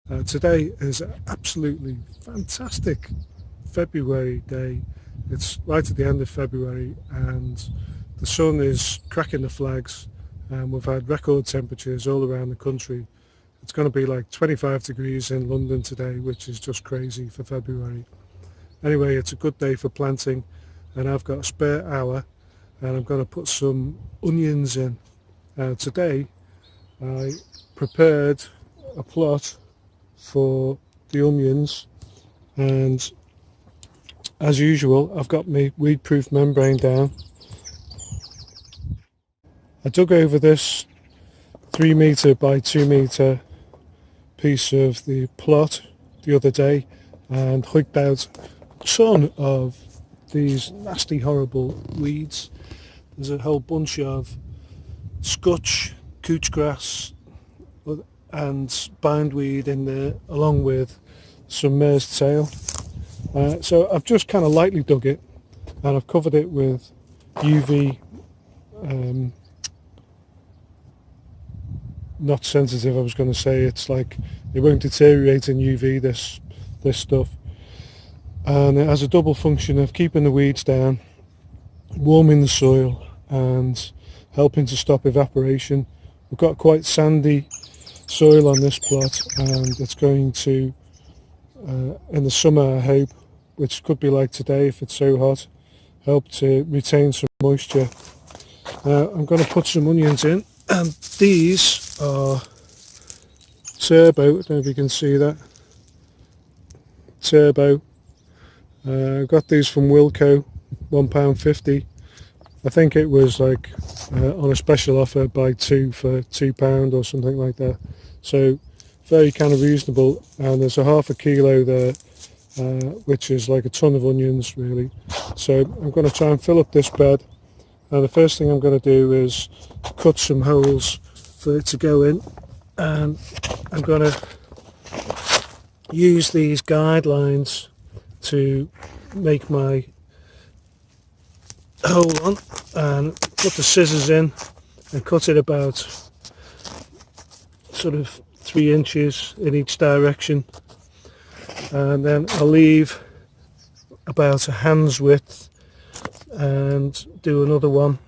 Today is an absolutely fantastic February day. It's right at the end of February and the sun is cracking the flags, and we've had record temperatures all around the country. It's going to be like 25 degrees in London today, which is just crazy for February. Anyway, it's a good day for planting, and I've got a spare hour and I'm going to put some onions in. Today I prepared a plot for the onions, and as usual I've got my weed-proof membrane down. I dug over this 3 metre by 2 metre piece of the plot the other day and hooked out a ton of these nasty horrible weeds. There's a whole bunch of scotch, couch grass and bindweed in there, along with some mare's tail. So I've just kind of lightly dug it and I've covered it with UV, not sensitive, I was going to say. It's like it won't deteriorate in UV, this stuff, and it has a double function of keeping the weeds down, warming the soil and helping to stop evaporation. We've got quite sandy soil on this plot, and it's going to, in the summer I hope, which could be like today if it's so hot, help to retain some moisture. Now I'm going to put some onions in, and these are turbo. I don't know if you can see that. Turbo. I got these from Wilko, £1.50. I think it was like on a special offer, buy two for £2 or something like that. So very kind of reasonable, and there's a half a kilo there, which is like a ton of onions really. So I'm going to try and fill up this bed, and the first thing I'm going to do is cut some holes for it to go in, and I'm going to use these guidelines to make my hole on, and put the scissors in and cut it about sort of 3 inches in each direction, and then I'll leave about a hand's width and do another one.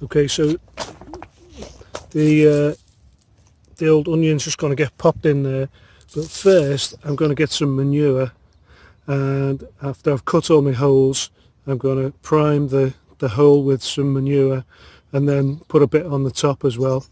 Okay, so the old onion's just going to get popped in there, but first I'm going to get some manure, and after I've cut all my holes I'm going to prime the hole with some manure and then put a bit on the top as well.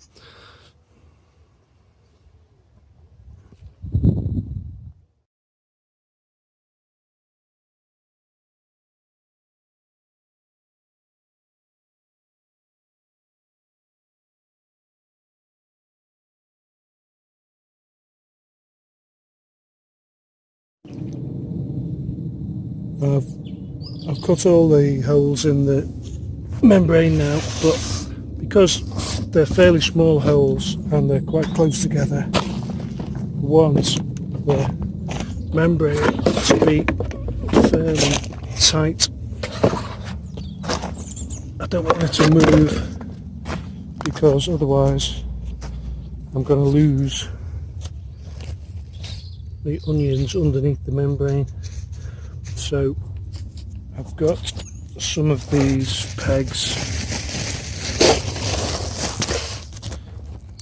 I've cut all the holes in the membrane now, but because they're fairly small holes and they're quite close together, I want the membrane to be fairly tight. I don't want it to move, because otherwise I'm going to lose the onions underneath the membrane. So I've got some of these pegs,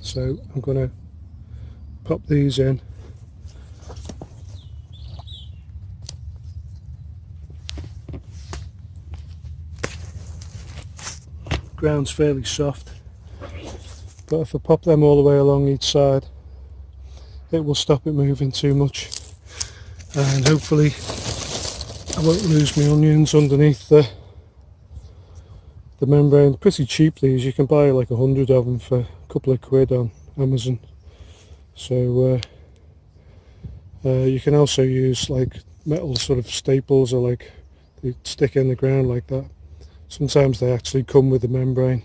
so I'm going to pop these in. Ground's fairly soft, but if I pop them all the way along each side, it will stop it moving too much, and hopefully I won't lose my onions underneath the membrane. Pretty cheap these, you can buy like 100 of them for a couple of quid on Amazon. So you can also use like metal sort of staples, or like they stick in the ground like that. Sometimes they actually come with the membrane.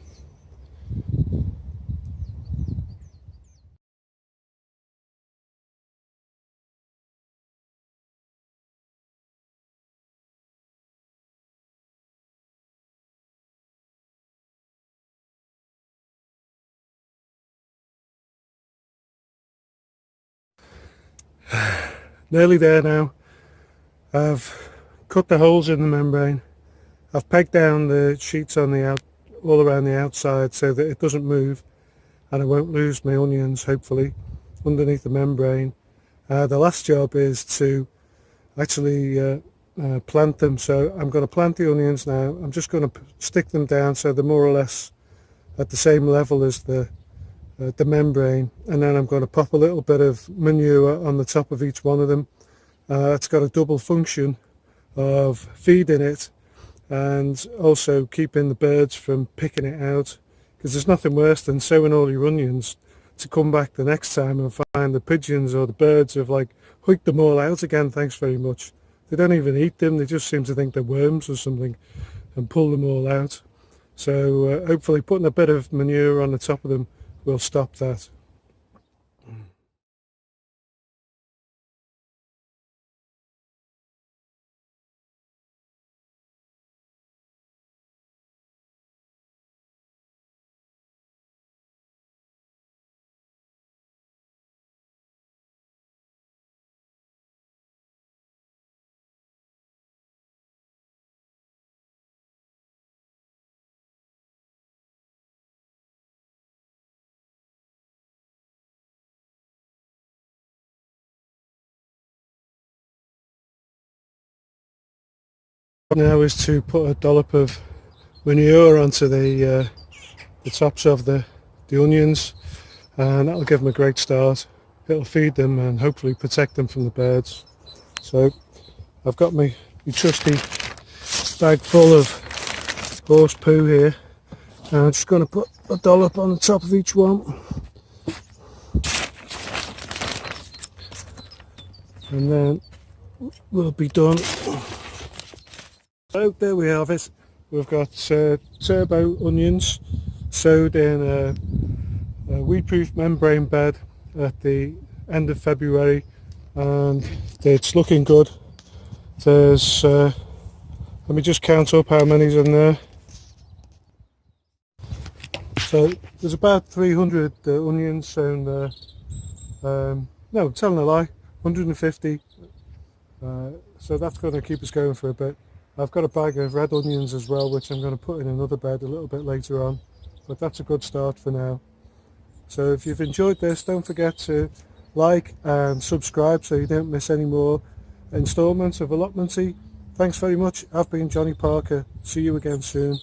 Nearly there now. I've cut the holes in the membrane. I've pegged down the sheets on the all around the outside so that it doesn't move and I won't lose my onions, hopefully, underneath the membrane. The last job is to actually plant them. So I'm going to plant the onions now. I'm just going to stick them down so they're more or less at the same level as the membrane, and then I'm going to pop a little bit of manure on the top of each one of them. It's got a double function of feeding it and also keeping the birds from picking it out, because there's nothing worse than sowing all your onions to come back the next time and find the pigeons or the birds have like hoiked them all out again, thanks very much. They don't even eat them, they just seem to think they're worms or something and pull them all out. So hopefully putting a bit of manure on the top of them will stop that. Now is to put a dollop of manure onto the tops of the onions, and that'll give them a great start. It'll feed them and hopefully protect them from the birds. So I've got my trusty bag full of horse poo here, and I'm just going to put a dollop on the top of each one, and then we'll be done. So there we have it. We've got turbo onions sowed in a weed-proof membrane bed at the end of February, and it's looking good. There's let me just count up how many's in there. So there's about 300 onions sown there. No, telling a lie, 150. So that's going to keep us going for a bit. I've got a bag of red onions as well, which I'm going to put in another bed a little bit later on, but that's a good start for now. So if you've enjoyed this, don't forget to like and subscribe so you don't miss any more instalments of Allotmenty. Thanks very much. I've been Johnny Parker. See you again soon.